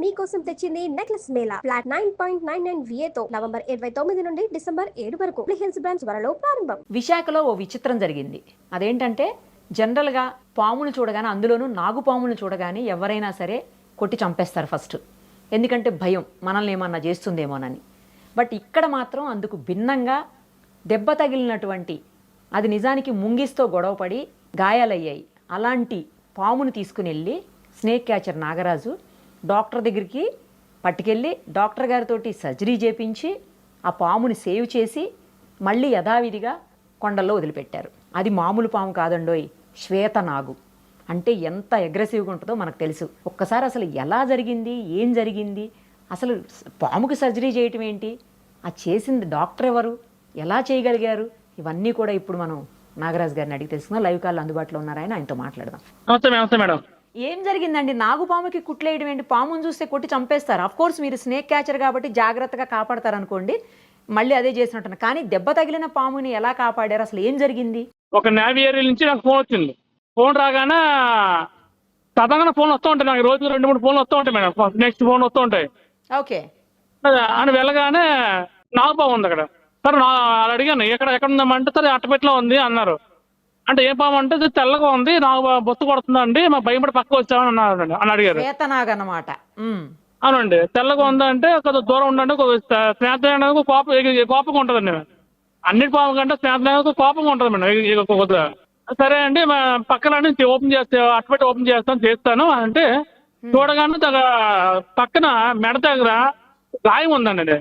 మీకోసం తెచ్చింది necklace Mela flat 9.99 VA తో నవంబర్ 29 నుండి డిసెంబర్ 7 వరకు హిల్స్ బ్రాంచ్ త్వరలో ప్రారంభం. విశాఖలో ఓ విచిత్రం జరిగింది. అదేంటంటే జనరల్గా పాములు చూడగానే, అందులోనూ నాగుపాములు చూడగానే ఎవరైనా సరే కొట్టి చంపేస్తారు ఫస్ట్. ఎందుకంటే భయం, మనల్ని ఏమన్నా చేస్తుందేమోనని. బట్ ఇక్కడ మాత్రం అందుకు భిన్నంగా దెబ్బ తగిలినటువంటి, అది నిజానికి ముంగిస్తో గొడవపడి గాయాలయ్యాయి అలాంటి పాముని తీసుకుని వెళ్ళి స్నేక్ క్యాచర్ నాగరాజు డాక్టర్ దగ్గరికి పట్టుకెళ్ళి డాక్టర్ గారితో సర్జరీ చేపించి ఆ పాముని సేవ్ చేసి మళ్ళీ యథావిధిగా కొండల్లో వదిలిపెట్టారు. అది మామూలు పాము కాదండోయ్, శ్వేతనాగు. అంటే ఎంత అగ్రెసివ్గా ఉంటుందో మనకు తెలుసు. ఒక్కసారి అసలు ఎలా జరిగింది, ఏం జరిగింది, అసలు పాముకి సర్జరీ చేయటం ఏంటి, ఆ చేసింది డాక్టర్ ఎవరు, ఎలా చేయగలిగారు, ఇవన్నీ కూడా ఇప్పుడు మనం నాగరాజు గారిని అడిగి తెలుసుకుందాం. లైవ్ కాల్ అందుబాటులో ఉన్నారు, ఆయనతో మాట్లాడదాం. నమస్తే మేడం. ఏం జరిగిందండి? నాగుపాముకి కుట్లేయడం ఏంటి? పాముని చూస్తే కొట్టి చంపేస్తారు. అఫ్ కోర్స్ మీరు స్నేక్ క్యాచర్ కాబట్టి జాగ్రత్తగా కాపాడతారు అనుకోండి, మళ్ళీ అదే చేసినట్టున్నా. కానీ దెబ్బ తగిలిన పాముని ఎలా కాపాడారు? అసలు ఏం జరిగింది? ఒక నేవీ ఏరియా నుంచి నాకు ఫోన్ వచ్చింది. ఫోన్ రాగానే సాధారణ ఫోన్ వస్తూ ఉంటాయి, నాకు రోజు 2-3 ఫోన్లు వస్తూ ఉంటాయి మేడం. నెక్స్ట్ ఫోన్ వస్తూ ఉంటాయి. ఓకే. అని వెళ్ళగానే నాగుపాము ఉంది అక్కడ. సరే అడిగాను, ఎక్కడ ఉందామంటే సరే అట్టపెట్టిలో ఉంది అన్నారు. అంటే ఏ పాము అంటే తెల్లగా ఉంది, నాకు బొత్తు కొడుతుందండి, మా భయపడి పక్క వచ్చామని అన్నారు అని అడిగారు. శ్వేతనాగన్నమాట. అవునండి. తెల్లగా ఉందంటే కొంచెం దూరం ఉండండి, స్నేహితులకు కోపంగా ఉంటుందండి. అన్నిటి పాము కంటే స్నేహితులకు కోపంగా ఉంటుంది మేడం కొద్దిగా. సరే అండి, పక్కన ఓపెన్ చేస్తే అట్టపెట్టి ఓపెన్ చేస్తాను అంటే చూడగానే పక్కన మెడ దగ్గర గాయం ఉందండి.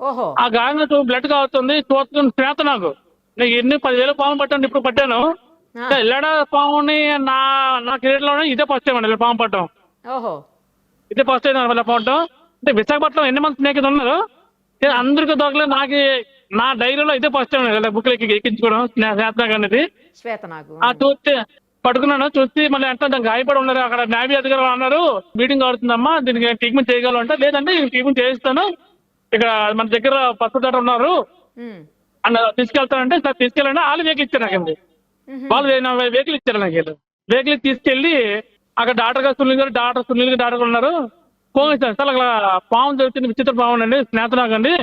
ఓహో. ఆ గాయంలో బ్లడ్ కావుతుంది. చూస్తుంది శ్వేత నాకు. నేను ఎన్ని 10,000 పాము పట్టాను, ఇప్పుడు పట్టాను. ఎల్లడ పాముని నా కెరీర్ లోనే ఇదే ఫస్ట్ టైం అండి పాము పట్టడం. ఓహో. ఇదే ఫస్ట్ టైం వల్ల పట్టడం. అంటే విశాఖపట్నం ఎన్ని మంది స్నేహితులు ఉన్నారు, అందరికీ దొరకలేదు. నా డైరీలో ఇదే ఫస్ట్ టైం బుక్ ఎక్కించుకోవడం శ్వేతనాగ్ అనేది. శ్వేతనాగు చూస్తే పట్టుకున్నాను. చూసి మళ్ళీ అంటే దానికి గాయపడి ఉన్నారు. అక్కడ న్యావీ అధికారులు అన్నారు, మీటింగ్ అవుతుందమ్మా, దీనికి ట్రీట్మెంట్ చేయగలంటే లేదంటే ట్రీట్మెంట్ చేయిస్తాను, ఇక్కడ మన దగ్గర పసుపు డాక్టర్ ఉన్నారు అన్న తీసుకెళ్తానంటే సార్ తీసుకెళ్ళండి. వాళ్ళు వెహికల్ ఇచ్చారు నాకండి. వాళ్ళు వెహికల్ ఇచ్చారు నాకు. వెహికల్ తీసుకెళ్ళి అక్కడ సునీల్ డాక్టర్ ఉన్నారు. ఫోన్ ఇచ్చారు, సార్ అక్కడ పాము దొరికింది, విచిత్ర పాము అండి, స్నేహితునాగ్ అండి,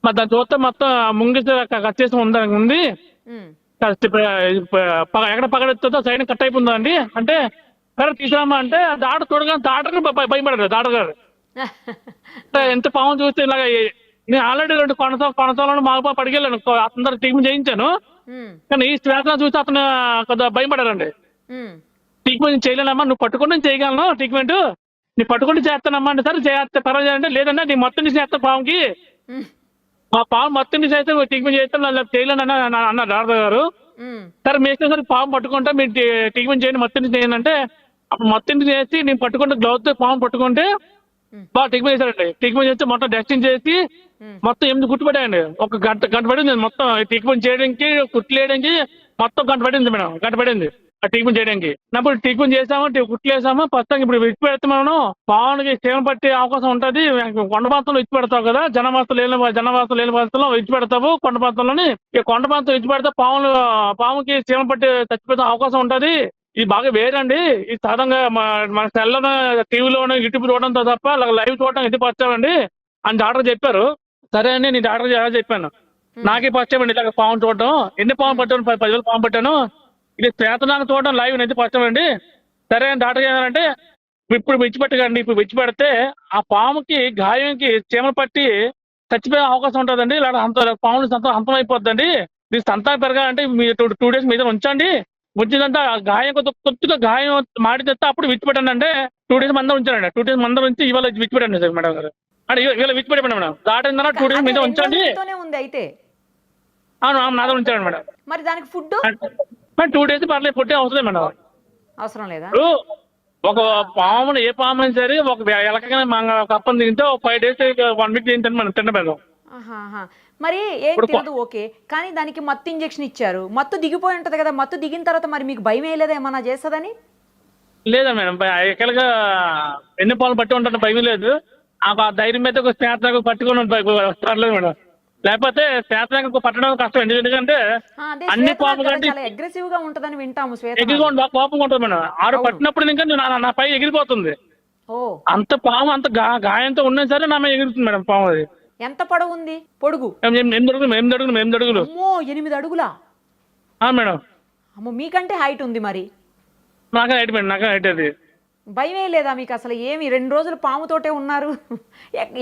మరి దాన్ని చూస్తే మొత్తం ముంగిసి కచ్చేసి ఉంది, ఎక్కడ పగడెత్తుందో సైడ్ కట్ అయిపోతుందా అండి అంటే సరే తీసుకురామా అంటే డాక్టర్ చూడగానే డాక్టర్ భయపడారు. డాక్టర్ గారు ఎంత పాము చూస్తే ఇలాగ. నేను ఆల్రెడీ 2 కొనసాలను మాకు పడికెళ్ళాను, అందరు ట్రీట్మెంట్ చేయించాను. కానీ ఈ శ్వేతనాగ్ చూస్తే అతను కొద్దిగా భయపడారండి. ట్రీట్మెంట్ చేయలేనమ్మా, నువ్వు పట్టుకుని నేను చేయగలను ట్రీట్మెంట్, నీ పట్టుకుని చేస్తానమ్మా అంటే సరే చేస్తే పర్వాలేదు అంటే లేదన్నా నీ మొత్తం నుంచి చేస్తా పాముకి, మా పాము మొత్తం నుంచి అయితే ట్రీట్మెంట్ చేస్తాను చేయలేను అన్నారు డాక్టర్ గారు. సరే మీ ఇష్టం, సరే పాము పట్టుకుంటా మీరు ట్రీట్మెంట్ చేయండి, మొత్తం నుంచి చేయండి అంటే అప్పుడు మొత్తం చేసి నేను పట్టుకుంటే గ్లౌజ్ తో పాము పట్టుకుంటే బాగా ట్రీట్మెంట్ చేశారండి. ట్రీట్మెంట్ చేస్తే మొత్తం టెస్టింగ్ చేసి మొత్తం 8 కుట్టు పడాయండి. ఒక గంట పడింది మొత్తం ట్రీట్మెంట్ చేయడానికి, కుట్లు వేయడానికి మొత్తం గంట పడింది మేడం. గంట పడింది ఆ ట్రీట్మెంట్ చేయడానికి. అప్పుడు ట్రీట్మెంట్ చేసాము, కుట్లు వేసాము. ప్రస్తుతం ఇప్పుడు విడిచి పెడితే మనం పావునికి క్షేమం పట్టే అవకాశం ఉంటుంది. కొండ ప్రాంతంలో విడిచి పెడతావు కదా, జనవాసం లేని ప్రాంతంలో విడిచి పెడతావు. కొండ ప్రాంతంలోని ఈ కొండ ప్రాంతం విడిచి పెడితే పాముకి క్షేమం పట్టి చచ్చిపోతే అవకాశం ఉంటుంది. ఇది బాగా వేరండి. ఇది సాధారణంగా మన సెల్లోనే టీవీలోనే యూట్యూబ్ చూడడంతో తప్ప లైవ్ చూడడం ఇది వచ్చామండి అని డాక్టర్ చెప్పారు. సరే అని నేను డాక్టర్ చెప్పాను, నాకే వచ్చామండి ఇలాగ పాము చూడడం. ఎన్ని పాము పట్టాను? 10,000 పాము పట్టాను. ఇది శ్వేతనాగ్ చూడడం లైవ్ అయితే వచ్చామండి. సరే అని డాక్టర్ ఏమంటే ఇప్పుడు విడిచిపెట్టకండి, ఇప్పుడు విడిచిపెడితే ఆ పాముకి గాయంకి చీమలు పట్టి చచ్చిపోయే అవకాశం ఉంటుందండి. ఇలా పాములు అంతం అయిపోద్దండి. దీని సంతానం పెరగాలంటే మీరు 2 days మీద ఉంచండి. వచ్చిందంటే గాయం కొద్దిగా గాయం మాడితే అప్పుడు విడిచిపెట్టండి అంటే 2 days మందం ఉంచానండి. 2 days మందం ఉంచి ఇవాళ విడిచిపెట్టండి సార్ మేడం గారు. అంటే ఇవాళ విడిచిపెట్టండి మేడం. దాటిందన్నా 2 days మీద ఉంచండి. అవును, నాతో ఉంచాను మేడం. మరి దానికి ఫుడ్ 2 days పర్లేదు, ఫుడ్ అవసరం మేడం. అవసరం లేదా? ఒక పామును ఏ పాము అయినా సరే ఒక ఎలకగానే ఒక అప్పని తింటే 5 days 1 week తింటాను మనం తిన్న మేడం. మరి ఏం తెలియదు ఓకే, కానీ దానికి మత్తు ఇంజెక్షన్ ఇచ్చారు, మత్తు దిగిపోయి ఉంటది కదా, మత్తు దిగిన తర్వాత మరి మీకు భయం వేయలేదా ఏమన్నా చేస్తుందని? లేదా మేడం, ఎక్కడిగా ఎన్ని పాలు పట్టి ఉంటాను భయం లేదు. ఆ ధైర్యం మీద ఒక స్నేహితులకు పట్టుకుని పర్లేదు మేడం. లేకపోతే శ్వేతనాగ్ పట్టడం కష్టం. ఎందుకంటే అన్ని పాము కంటే అగ్రెసివ్ గా ఉంటదని వింటాము. ఎగిరిగా కోపంగా ఉంటుంది మేడం. 6 పట్టినప్పుడు ఇంకా నా పై ఎగిరిపోతుంది. ఓ, అంత పాము అంత గాయంతో ఉన్నా సరే నా మీద ఎగురుతుంది మేడం పాము అది. ఎంత పొడవు ఉంది? పొడుగు? 8 అడుగులు. అమ్మో, 8 అడుగులా? మేడం. అమ్మో, మీకంటే హైట్ ఉంది మరి. నాకే హైట్ మేడం, నాకే హైట్ అది. భయమే లేదా మీకు అసలు? ఏమి 2 రోజులు పాముతోటే ఉన్నారు?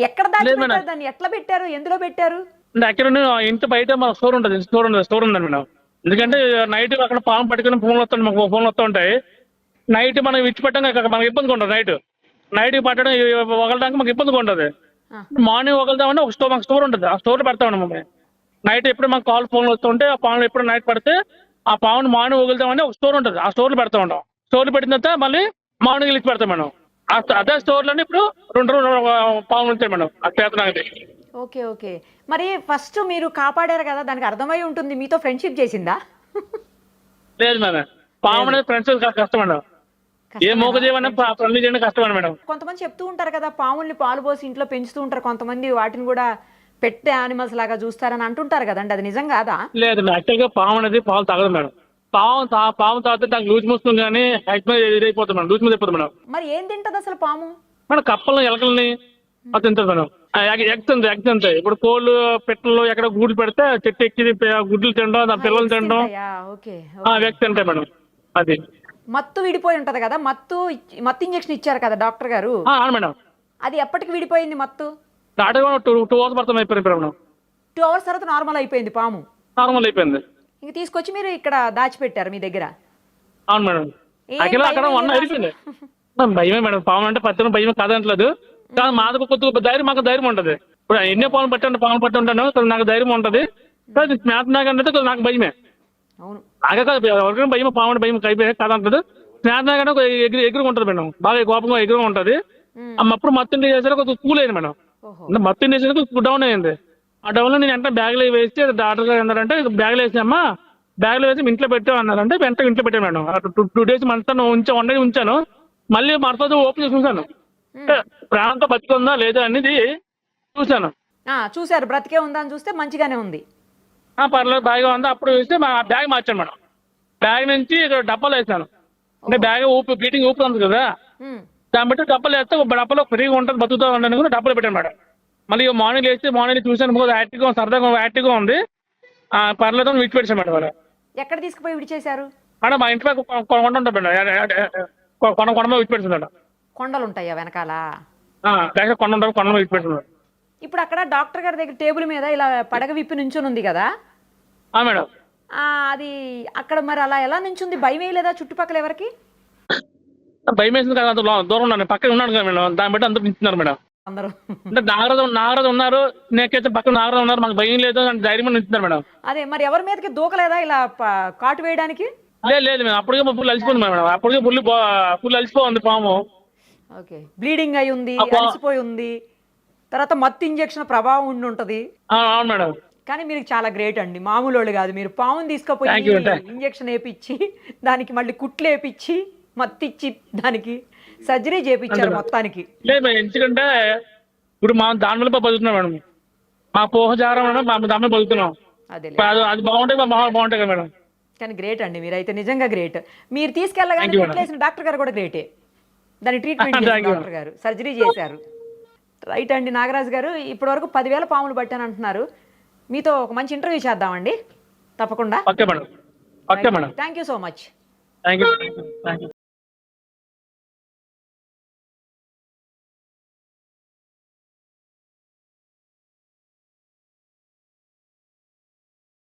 ఎక్కడ దాచిపెట్టారు దాన్ని? ఎట్లా పెట్టారు? ఎందులో పెట్టారు? అంటే అక్కడ ఇంటి బయట మా స్టోర్ ఉంటుంది, స్టోర్ ఉందండి మేడం. ఎందుకంటే నైట్ అక్కడ పాము పట్టుకుని ఫోన్లు వస్తాయి, మాకు ఫోన్లు వస్తూ ఉంటాయి. నైట్ మనం విడిచిపెట్టడం మనకి ఇబ్బందిగా ఉంటుంది. నైట్ పట్టడం వగలడానికి మాకు ఇబ్బందిగా ఉంటుంది. మార్నింగ్ వగలుదామని మాకు స్టోర్ ఉంటుంది, ఆ స్టోర్ పెడతామండి మమ్మల్ని. నైట్ ఎప్పుడు మాకు ఫోన్లు వస్తుంటే ఆ పాములు ఎప్పుడు నైట్ పడితే ఆ పాముని మార్నింగ్ వగులుదామని ఒక స్టోర్ ఉంటుంది, ఆ స్టోర్లో పెడతా ఉంటాం. స్టోర్లో పెట్టిన తర్వాత మళ్ళీ మార్నింగ్ ఇచ్చి పెడతాం మేడం. అదే స్టోర్లోనే ఇప్పుడు 2 పాములు ఉంటాయి మేడం ఆ చేతనాగది. Okay okay. మరి ఫస్ట్ మీరు కాపాడారు కదా, దానికి అర్థమై ఉంటుంది, మీతో ఫ్రెండ్షిప్ చేసిందా? లేదు మేడం, పాము అనేది ఫ్రెండ్స్ కష్టం మేడం. ఏ మూగజీవన ఫ్రెండ్లీ చేయడం కష్టం మేడం. కొంతమంది చెప్తూ ఉంటారు కదా, పాముల్ని పాలు పోసి ఇంట్లో పెంచుతూ ఉంటారు కొంతమంది, వాటిని కూడా పెట్టే యానిమల్స్ లాగా చూస్తారని అంటుంటారు కదండి, అది నిజం కాదా? లేదు, యాక్చువల్ గా పాము అనేది పాలు తాగదు మేడం. పాము తాగితే నాకు లూజ్ మోస్తుంది కానీ ఇదైపోతుంది మేడం, లూజ్ మోస్ అయిపోతుంది మేడం. మరి ఏం తింటది అసలు పాము? మేడం కప్పలను ఎలకల్ని అది తింటుంది మేడం. ఎగ్స్ అంతాయి. ఇప్పుడు కోళ్ళు పెట్టలు ఎక్కడ గూడు పెడితే చెట్టు ఎక్కి గుడ్లు తినడం, దాని పిల్లలు తినడం వ్యక్తి తింటాయి మేడం. అది మత్తు విడిపోయి ఉంటది కదా, మత్తు ఇంజెక్షన్ ఇచ్చారు కదా డాక్టర్ గారు. మేడం. అది ఎప్పటికి విడిపోయింది మత్తు? 2 hours పడుతుంది అయిపోయింది మేడం. 2 hours తర్వాత నార్మల్ అయిపోయింది పాము? నార్మల్ అయిపోయింది. ఇంక తీసుకొచ్చి మీరు ఇక్కడ దాచిపెట్టారు మీ దగ్గర? అవును మేడం. అక్కడ 1 అయిపోయింది. భయమే మేడం, పాము అంటే పత్తి భయమే కాదంటలేదు. కానీ మాకు కొద్దిగా ధైర్యం, మాకు ధైర్యం ఉంటుంది. ఇప్పుడు ఎన్నో పాము పట్టి ఉంటాను, నాకు ధైర్యం ఉంటుంది. స్నేహనాగంటే నాకు భయమే. అవును, ఎవరికైనా భయం, పాము అంటే భయం కాదంటలేదు. స్నేహనాగంటే ఎగురు ఉంటుంది మేడం, బాగా కోపంగా ఎగురు ఉంటుంది. అప్పుడు మత్తిండి చేసారు కొద్దిగా కూల్ అయింది మేడం. మత్తిండి చేసారు డౌన్ అయింది. ఆ డౌన్ లో నేను వెంటనే బ్యాగ్లో వేసి డాక్టర్ గారు ఏంటంటే బ్యాగ్లో వేసామ్మా, బ్యాగ్లో వేసి ఇంట్లో పెట్టావు అన్నారంటే వెంటనే ఇంట్లో పెట్టాను మేడం. 2 days మంతా 1 day ఉంచాను. మళ్ళీ మరుసటి ఓపెన్ చేసి చూసాను, ప్రాణంతో బతికుందా లేదా అనేది చూశాను. చూసారు, బ్రతికే ఉందా అని చూస్తే మంచిగానే ఉంది. పర్లేదు, బాగా ఉంది. అప్పుడు చూస్తే మా బ్యాగ్ మార్చాను మేడం. బ్యాగ్ నుంచి డబ్బాలు వేసాను. అంటే బ్యాగ్ బ్లీడింగ్ ఊపుతుంది కదా, దాన్ని బట్టి డబ్బాలు వేస్తే డబ్బాలో ఫ్రీగా ఉంటుంది, బతుకుతూ ఉండని కూడా డబ్బాలు పెట్టాను మేడం. మళ్ళీ మార్నింగ్ వేస్తే మార్నింగ్ చూసాను, యాక్టివ్గా సరదాగా యాక్టివ్గా ఉంది. పర్లేదు విడిచిపెట్టాను మేడం. వాళ్ళు ఎక్కడ తీసుకుపోయి విడిచేశారు మేడం? మా ఇంటి పైన కొండ ఉంటుంది మేడం, కొండ విడిచిపెట్టాను మేడం. కొండలు ఉంటాయా వెనకాల? కొండ ఉంటుంది, కొండ విడిచిపెట్టాను. ఇప్పుడు అక్కడ డాక్టర్ గారి దగ్గర టేబుల్ మీద ఇలా పడగ విప్పి నుంచుని ఉంది కదా మేడం, అది అక్కడ మరి అలా ఎలా నుంచుంది? భయం వేయలేదా చుట్టుపక్కల ఎవరికి? భయం వేసింది కదా, అంత దూరం ఉన్నాను, పక్కన ఉన్నాడు కదా మేడం, దాన్ని బట్టి అందరూ నించున్నారు మేడం. అందరూ అంటే నాగరాజు ఉన్నారు, నేకైతే పక్కన నాగరాజు ఉన్నారు, మాకు భయం లేదు అని ధైర్యం నించున్నారు మేడం. అదే మరి ఎవరి మీదకి దూకలేదా ఇలా కాటు వేయడానికి? లేదు మేడం, అప్పటికే ఫుల్ అలసిపోయింది మేడం, అప్పటికే ఫుల్ అలసిపోయింది పాము. ఓకే, బ్లీడింగ్ అయి ఉంది, అలసిపోయి ఉంది, తర్వాత మత్తు ఇంజెక్షన్ ప్రభావం ఉండి ఉంటది. అవును మేడం. కానీ మీరు చాలా గ్రేట్ అండి, మామూలు వాళ్ళు కాదు. మీరు పాముని తీసుకుపోయి ఇంజెక్షన్ వేపించి దానికి మళ్ళీ కుట్లు వేపించి మత్తిచ్చి దానికి సర్జరీ చేపించారు మొత్తానికి. లేదు మేడం, ఎందుకంటే ఇప్పుడు మా దాని వల్ల బతుకుతున్నాం మేడం, మా పోహజారం దాని మీద బతుకుతున్నాం. అది బాగుంటాయి, బాగుంటాయి కదా మేడం. కానీ గ్రేట్ అండి, మీరైతే నిజంగా గ్రేట్. మీరు తీసుకెళ్ళగానే కుట్లేసిన డాక్టర్ గారు కూడా గ్రేటే, దాని ట్రీట్మెంట్ చేసిన డాక్టర్ గారు సర్జరీ చేశారు. రైట్ అండి నాగరాజు గారు, ఇప్పటి వరకు 10,000 పాములు పట్టాను అంటున్నారు. మీతో ఒక మంచి ఇంటర్వ్యూ చేద్దామండి తప్పకుండా. Okay madam. Okay madam, thank you so much. Thank you.